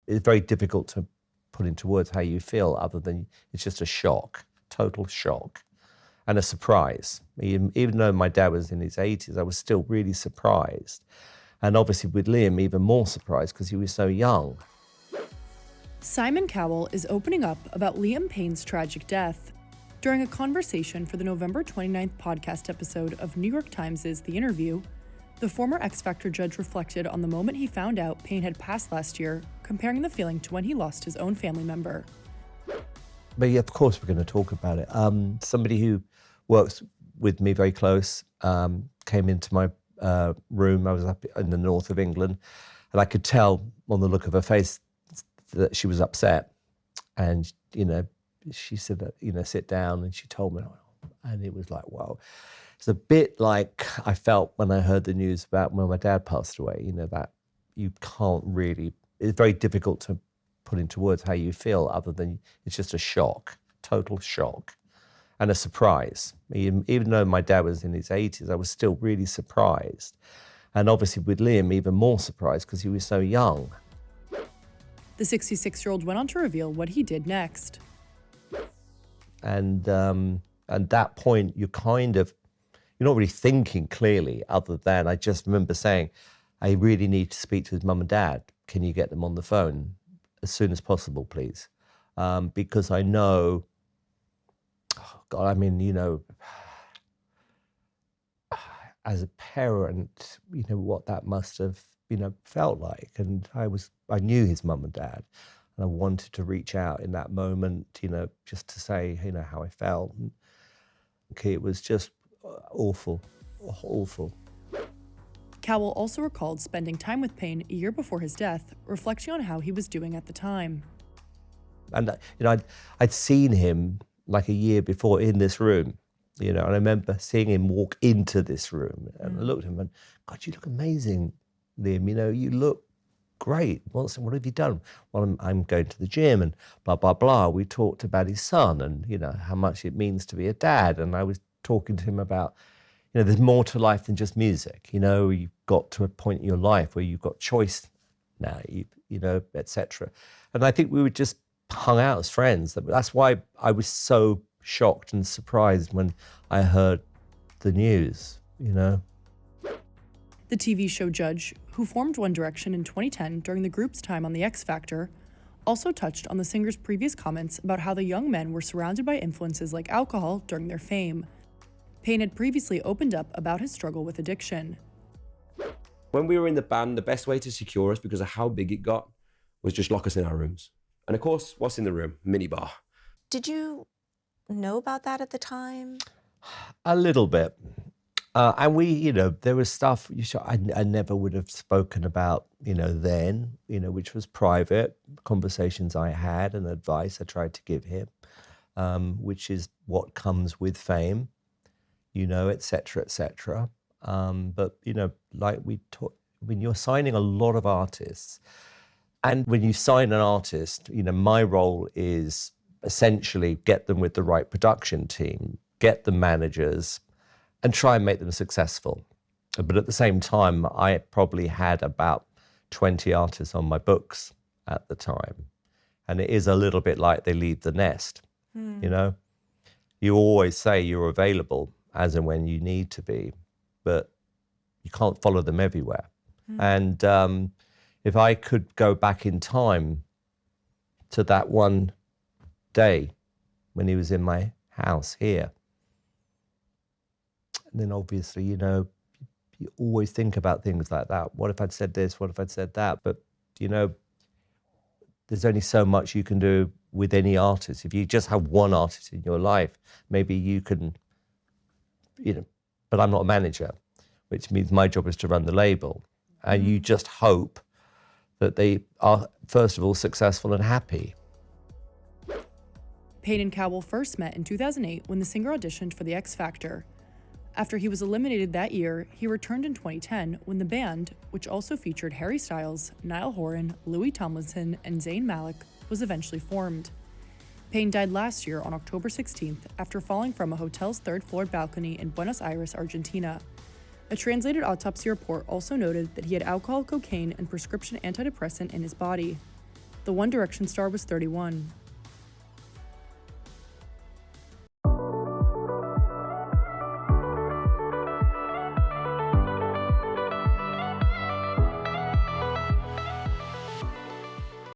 It's very difficult to put into words how you feel other than it's just a shock, total shock, and a surprise. Even though my dad was in his 80s, I was still really surprised. And obviously with Liam, even more surprised because he was so young. Simon Cowell is opening up about Liam Payne's tragic death. During a conversation for the November 29th podcast episode of New York Times' The Interview, the former X Factor judge reflected on the moment he found out Payne had passed last year, comparing the feeling to when he lost his own family member. But yeah, of course we're going to talk about it. Somebody who works with me very close came into my room. I was up in the north of England, and I could tell on the look of her face that she was upset. And, she said that, sit down, and she told me, and it was like, wow. It's a bit like I felt when I heard the news about when my dad passed away, that you can't really, it's very difficult to put into words how you feel other than it's just a shock, total shock, and a surprise. Even though my dad was in his 80s, I was still really surprised. And obviously with Liam, even more surprised because he was so young. The 66-year-old went on to reveal what he did next. And at that point, you're not really thinking clearly other than I just remember saying, I really need to speak to his mum and dad. Can you get them on the phone as soon as possible, please? Because I know, as a parent, what that must have, felt like. And I knew his mum and dad, and I wanted to reach out in that moment, just to say, how I felt. And, it was just awful. Cowell also recalled spending time with Payne a year before his death, reflecting on how he was doing at the time. And I'd seen him like a year before in this room, and I remember seeing him walk into this room, and I looked at him and, God, you look amazing, Liam. You look great. What have you done? Well, I'm going to the gym and blah, blah, blah. We talked about his son and, how much it means to be a dad. And I was talking to him about, there's more to life than just music. You've got to a point in your life where you've got choice now, etc. And I think we were just hung out as friends. That's why I was so shocked and surprised when I heard the news, The TV show judge, who formed One Direction in 2010 during the group's time on The X Factor, also touched on the singer's previous comments about how the young men were surrounded by influences like alcohol during their fame. Payne had previously opened up about his struggle with addiction. When we were in the band, the best way to secure us, because of how big it got, was just lock us in our rooms. And of course, what's in the room? Minibar. Did you know about that at the time? A little bit. And we, there was stuff I never would have spoken about, then, which was private conversations I had and advice I tried to give him, which is what comes with fame, et cetera, et cetera. But, like we talked, when you're signing a lot of artists, and when you sign an artist, my role is essentially get them with the right production team, get the managers, and try and make them successful. But at the same time, I probably had about 20 artists on my books at the time. And it is a little bit like they leave the nest, You always say you're available as and when you need to be, but you can't follow them everywhere. And if I could go back in time to that one day when he was in my house here, and then obviously, you always think about things like that. What if I'd said this? What if I'd said that? But, there's only so much you can do with any artist. If you just have one artist in your life, maybe you can, but I'm not a manager, which means my job is to run the label. And you just hope that they are, first of all, successful and happy. Payne and Cowell first met in 2008 when the singer auditioned for The X Factor. After he was eliminated that year, he returned in 2010 when the band, which also featured Harry Styles, Niall Horan, Louis Tomlinson, and Zayn Malik, was eventually formed. Payne died last year on October 16th after falling from a hotel's third-floor balcony in Buenos Aires, Argentina. A translated autopsy report also noted that he had alcohol, cocaine, and prescription antidepressant in his body. The One Direction star was 31.